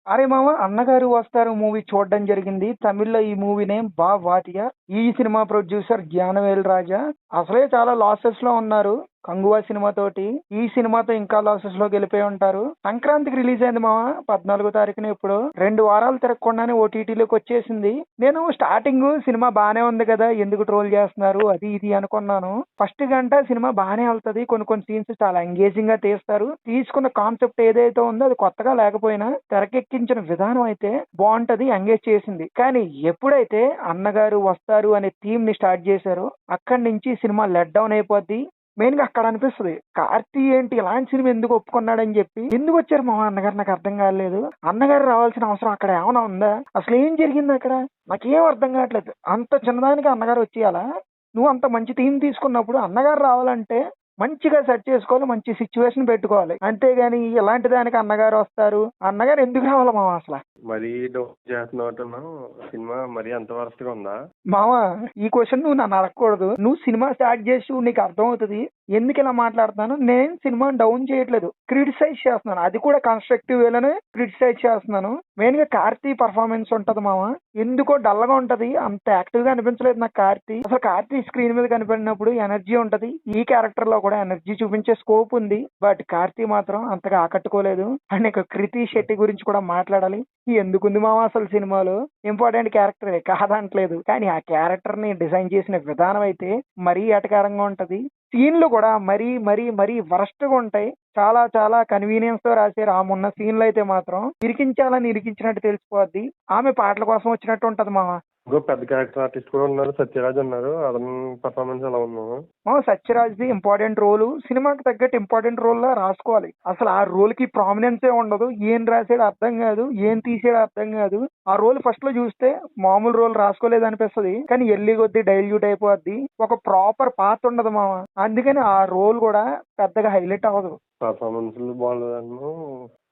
అరే మామ, అన్నగారు వస్తారు మూవీ చూడడం జరిగింది. తమిళ్లో ఈ మూవీ నేమ్ బా వాటియా. ఈ సినిమా ప్రొడ్యూసర్ జ్ఞానవేల్ రాజా. అసలే చాలా లాసెస్ లో ఉన్నారు కంగువా సినిమా తోటి. ఈ సినిమాతో ఇంకా లాసెస్ లోకి వెళ్ళిపోయి ఉంటారు. సంక్రాంతికి రిలీజ్ అయింది మామ, 14వ తారీఖున. ఇప్పుడు 2 వారాలు తిరగకుండానే ఓటీటీలోకి వచ్చేసింది. నేను స్టార్టింగ్ సినిమా బానే ఉంది కదా, ఎందుకు ట్రోల్ చేస్తున్నారు అది ఇది అనుకున్నాను. ఫస్ట్ గంట సినిమా బానే వెళ్తది. కొన్ని కొన్ని సీన్స్ చాలా ఎంగేజింగ్ గా తీస్తారు. తీసుకున్న కాన్సెప్ట్ ఏదైతే ఉందో అది కొత్తగా లేకపోయినా తెరకెక్కించిన విధానం అయితే బాగుంటది, ఎంగేజ్ చేసింది. కానీ ఎప్పుడైతే అన్నగారు వస్తారు అనే థీమ్ ని స్టార్ట్ చేశారో అక్కడి నుంచి సినిమా లెట్ డౌన్ అయిపోద్ది. మెయిన్ గా అక్కడ అనిపిస్తుంది, కార్తీ ఏంటి ఇలాంటి సినిమా ఎందుకు ఒప్పుకున్నాడని చెప్పి. ఎందుకు వచ్చారు మా అన్నగారు నాకు అర్థం కాలేదు. అన్నగారు రావాల్సిన అవసరం అక్కడ ఏమైనా ఉందా? అసలు ఏం జరిగింది అక్కడ నాకేం అర్థం కావట్లేదు. అంత చిన్నదానికి అన్నగారు వచ్చేయాలా? నువ్వు అంత మంచి టీం తీసుకున్నప్పుడు అన్నగారు రావాలంటే మంచిగా సెట్ చేసుకోవాలి, మంచి సిచ్యువేషన్ పెట్టుకోవాలి. అంతేగాని ఇలాంటి దానికి అన్నగారు వస్తారు, అన్నగారు ఎందుకు రావాలి మామ అసలు? మరీ డౌట్ చేస్తున్నావు. సినిమా మరీ అంత వరస్ట్ గా ఉందా? మామ, ఈ క్వశ్చన్ నువ్వు నన్ను అడగకూడదు. నువ్వు సినిమా స్టార్ట్ చేసి నీకు అర్థం అవుతుంది ఎందుకు ఇలా మాట్లాడుతున్నాను. నేను సినిమా డౌన్ చేయట్లేదు, క్రిటిసైజ్ చేస్తున్నాను. అది కూడా కన్స్ట్రక్టివ్ వేలోనే క్రిటిసైజ్ చేస్తున్నాను. మెయిన్ గా కార్తీ పర్ఫార్మెన్స్ ఉంటది మామ, ఎందుకో డల్ గా ఉంటది. అంత యాక్టివ్ గా అనిపించలేదు నాకు కార్తీ. అసలు కార్తీ స్క్రీన్ మీద కనిపడినప్పుడు ఎనర్జీ ఉంటది. ఈ క్యారెక్టర్ లో కూడా ఎనర్జీ చూపించే స్కోప్ ఉంది. బట్ కార్తీ మాత్రం అంతగా ఆకట్టుకోలేదు. అండ్ ఇక కృతి శెట్టి గురించి కూడా మాట్లాడాలి. ఎందుకుంది మామ అసలు సినిమాలో ఇంపార్టెంట్ క్యారెక్టర్ కాదంటలేదు, కానీ ఆ క్యారెక్టర్ ని డిజైన్ చేసిన విధానం అయితే మరీ ఎటకారంగా ఉంటది. సీన్లు కూడా మరీ మరీ మరీ వరస్ట్ గా ఉంటాయి. చాలా చాలా కన్వీనియన్స్ తో రాశారు. ఆమె ఉన్న సీన్లు అయితే మాత్రం ఇరికించాలని ఇరికించినట్టు తెలిసిపోద్ది. ఆమె పాటల కోసం వచ్చినట్టు ఉంటది మామ. ఇంకో పెద్ద క్యారెక్టర్ ఆర్టిస్ట్ కూడా ఉన్నారు, సత్యరాజ్ ఉన్నారు. అతని పర్ఫార్మెన్స్ ఎలా ఉంది? సత్యరాజ్ది ఇంపార్టెంట్ రోల్, సినిమాకి తగ్గట్టు ఇంపార్టెంట్ రోల్ లా రాసుకోవాలి. అసలు ఆ రోల్ కి ప్రామినెన్స్ ఏ ఉండదు. ఏం రాసాడు అర్థం కాదు, ఏం తీసాడు అర్థం కాదు. ఆ రోల్ ఫస్ట్ లో చూస్తే మామూలు రోల్ రాసుకోలేదు అనిపిస్తుంది, కానీ ఎల్లి కొద్ది డైల్యూట్ అయిపోద్ది. ఒక ప్రాపర్ పాత్ ఉండదు మామ. అందుకని ఆ రోల్ కూడా పెద్దగా హైలైట్ అవ్వదు. పర్ఫార్మెన్స్ బాగాలేదన్ను.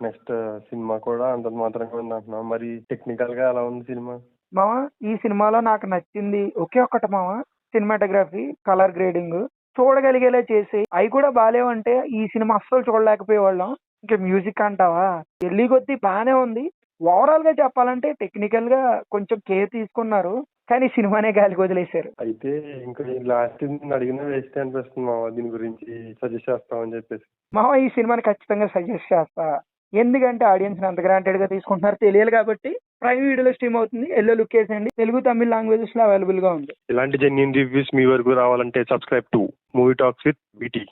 నెక్స్ట్ సినిమా కూడా అంత మాత్రంగా ఉంది అంటున్నావు. మరి టెక్నికల్ గా ఎలా ఉంది సినిమా? మామ, ఈ సినిమాలో నాకు నచ్చింది ఒకే ఒక్కటి మామ, సినిమాటోగ్రఫీ, కలర్ గ్రేడింగ్ చూడగలిగేలా చేసి అవి కూడా బాగాలేవంటే ఈ సినిమా అస్సలు చూడలేకపోయేవాళ్ళం. ఇంకా మ్యూజిక్ అంటావా, ఎల్లి కొద్దీ బాగానే ఉంది. ఓవరాల్ గా చెప్పాలంటే టెక్నికల్ గా కొంచెం కేర్ తీసుకున్నారు, కానీ సినిమానే గాలికి వదిలేశారు. అయితే ఇంకా లాస్ట్ అడిగిన వేస్ట్ అనిపిస్తుంది మామ. దీని గురించి సజెస్ట్ చేస్తామని చెప్పేసి మామ, ఈ సినిమాని ఖచ్చితంగా సజెస్ట్ చేస్తా. ఎందుకంటే ఆడియన్స్ అంత గ్రాంటెడ్ గా తీసుకుంటున్నారు తెలియాలి కాబట్టి. ప్రైమ్ వీడియోలో స్ట్రీమ్ అవుతుంది, ఎల్లో లుక్ వేసేయండి. తెలుగు తమిళ లాంగ్వేజెస్ లో అవైలబుల్ గా ఉంది. ఇలాంటి జెన్యూన్ రివ్యూస్ మీ వరకు రావాలంటే subscribe to movie talks with BT.